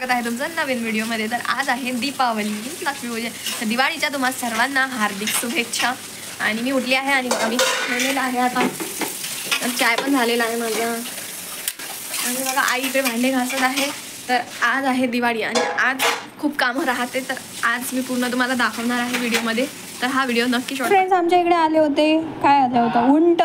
स्वागत आहे तुमचं नवीन व्हिडिओमध्ये। तर आज आहे दीपावली, लक्ष्मीपूजन। तर दिवाळीच्या तुम्हा सर्वांना हार्दिक शुभेच्छा। आणि मी उठली आहे आणि बघा मी ठेवलेलं आहे आता, चाय पण झालेला आहे माझा। आणि बघा आई इकडे भांडे घासत आहे। तर आज आहे दिवाळी आणि आज खूप कामं राहते, तर आज मी पूर्ण तुम्हाला दाखवणार आहे व्हिडिओमध्ये। तर हा व्हिडिओ नक्की शॉर्ट। फ्रेंड्स आमच्या इकडे आले होते, काय आलं होतं, उंट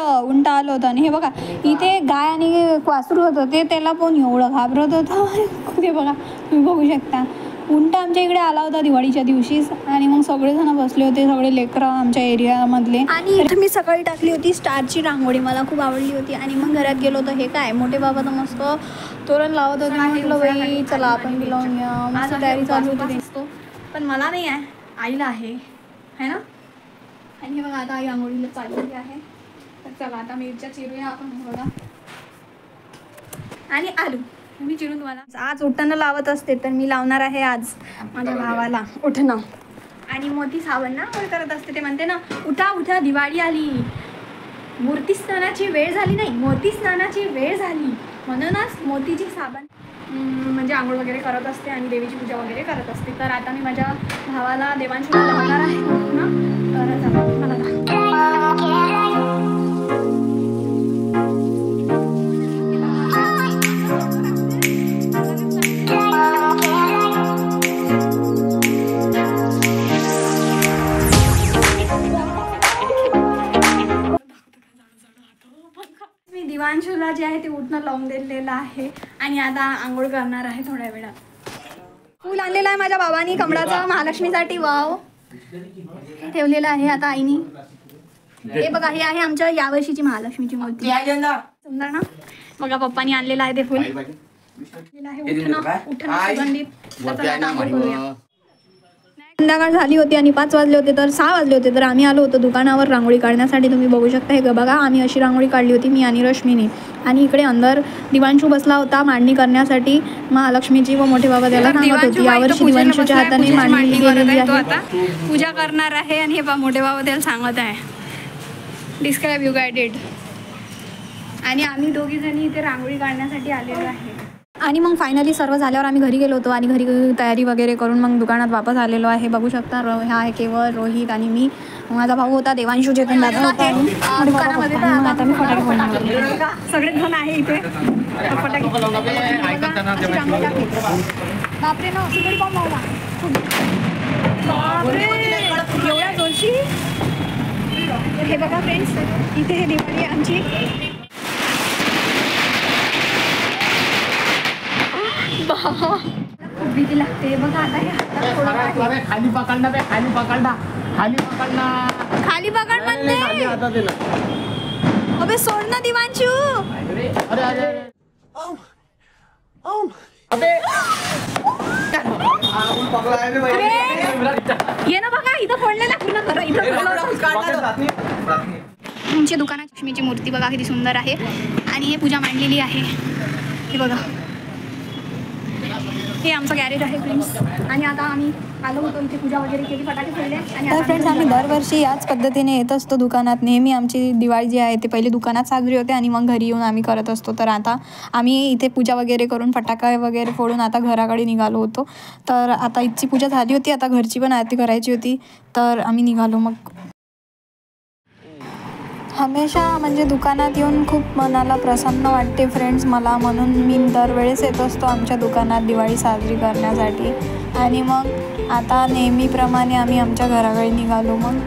आलं होतं। आणि हे बघा इथे गाय आणि वासरू होतं, ते त्याला पण एवढं घाबरत होतं ते बघा तुम्ही बघू शकता। उंट आमच्या इकडे आला होता दिवाळीच्या दिवशीच, आणि मग सगळेजण बसले होते, सगळे लेकरं आमच्या एरियामधले। आणि इथे मी सकाळी टाकली होती स्टारची रांगोळी, मला खूप आवडली होती। आणि मग घरात गेलो होतो, हे काय मोठे बाबा तर मस्त तोरण लावत होते। म्हटलं बाई चला आपण बी लावून घ्या, मस्त तयारी चालू होती दिसतो, पण मला नाही आहे, आईला आहे ना। आणि हे बघा आता आई आंघोळीला चाललेली आहे। तर चला आता मिरच्या चिरूया आपण बघा, आणि आलू मी चिरून तुम्हाला आज उठणं लावत असते, तर मी लावणार आहे आज माझ्या भावाला उठणं। आणि मोती साबण ना करत असते, ते म्हणते ना उठा उठा दिवाळी आली, मूर्ती स्नानाची वेळ झाली, नाही मोती स्नानाची वेळ झाली, म्हणूनच मोतीची साबण म्हणजे आंघोळ वगैरे करत असते आणि देवीची पूजा वगैरे करत असते। तर आता मी माझ्या भावाला देवांशूला लावणार आहे ना, तर चला मला दिवांशूला जे आहे ते उठणं लावून दिलेलं आहे। आणि आता आंघोळ करणार आहे थोड्या वेळात। फूल आणलेलं आहे माझ्या बाबांनी कमळाचा, महालक्ष्मीसाठी वाव ठेवलेलं आहे आता आईनी। हे बघा हे आहे आमच्या यावर्षीची महालक्ष्मीची मूर्ती, सुंदर ना। बघा पप्पानी आणलेलं आहे ते फुल, उठणं सुगंधित। संध्याकाळ झाली होती आणि 5 वाजले होते, तर 6 वाजले होते, तर आम्ही आलो होतो दुकानावर रांगोळी काढण्यासाठी। तुम्ही बघू शकता हे बघा, आम्ही अशी रांगोळी काढली होती मी आणि रश्मीने। आणि इकडे अंदर दिवांशू बसला होता मांडणी करण्यासाठी महालक्ष्मीची, व मोठे बाबा त्याला सांगत होती। यावर्षी दिवांशूच्या हाताने मांडणी केलेली आहे, आता पूजा करणार आहे। आणि हे मोठे बाबा त्याला सांगत आहे, डिस्क्राईब यू गायडेड। आणि आम्ही दोघी जणी इथे रांगोळी काढण्यासाठी आलेलो आहे। आणि मग फायनली सर्व झाल्यावर आम्ही घरी गेलो होतो, आणि घरी तयारी वगैरे करून मग दुकानात वापस आलेलो आहे। बघू शकता ह्या आहे केवळ, रोहित आणि मी, माझा भाऊ होता देवांशू जे पण दादा होता। दुकानामध्ये आता मी फटाके फोडणार, सगळे जण आहे इथे फटाके। बापरे ना असं तरी बॉम्ब लावला, बापरे एवढ्या जोशी। हे बघा फ्रेंड्स इथे हे दिवाळी आमची। खूप भीती लागते बघा। आता हे खाली पकडना, खाली पकड म्हणते, अबे सोड ना दिवांशू। ये ना बघा इथं फोडलेला पूर्ण घर इथं। आमच्या दुकानात लक्ष्मीची मूर्ती बघा किती सुंदर आहे, आणि हे पूजा मांडलेली आहे। हे बघा हे आमचं गॅरेज आहे फ्रेंड्स। आणि आता आम्ही आलो होतो इथे, पूजा वगैरे केली, फटाके फोडले। आणि फ्रेंड्स आम्ही दरवर्षी याच पद्धतीने येत असतो दुकानात। नेहमी आमची दिवाळी जी आहे ते पहिली दुकानात साजरी होते, आणि मग घरी येऊन आम्ही करत असतो। तर आता आम्ही इथे पूजा वगैरे करून फटाके वगैरे फोडून आता घराकडे निघालो होतो। तर आता इथची पूजा झाली होती, आता घरची पण आरती करायची होती, तर आम्ही निघालो। मग हमेशा म्हणजे दुकानात येऊन खूप मनाला प्रसन्न वाटते फ्रेंड्स मला, म्हणून मी दरवेळेस येत असतो आमच्या दुकानात दिवाळी साजरी करण्यासाठी। आणि मग आता नेहमीप्रमाणे आम्ही आमच्या घराकडे निघालो। मग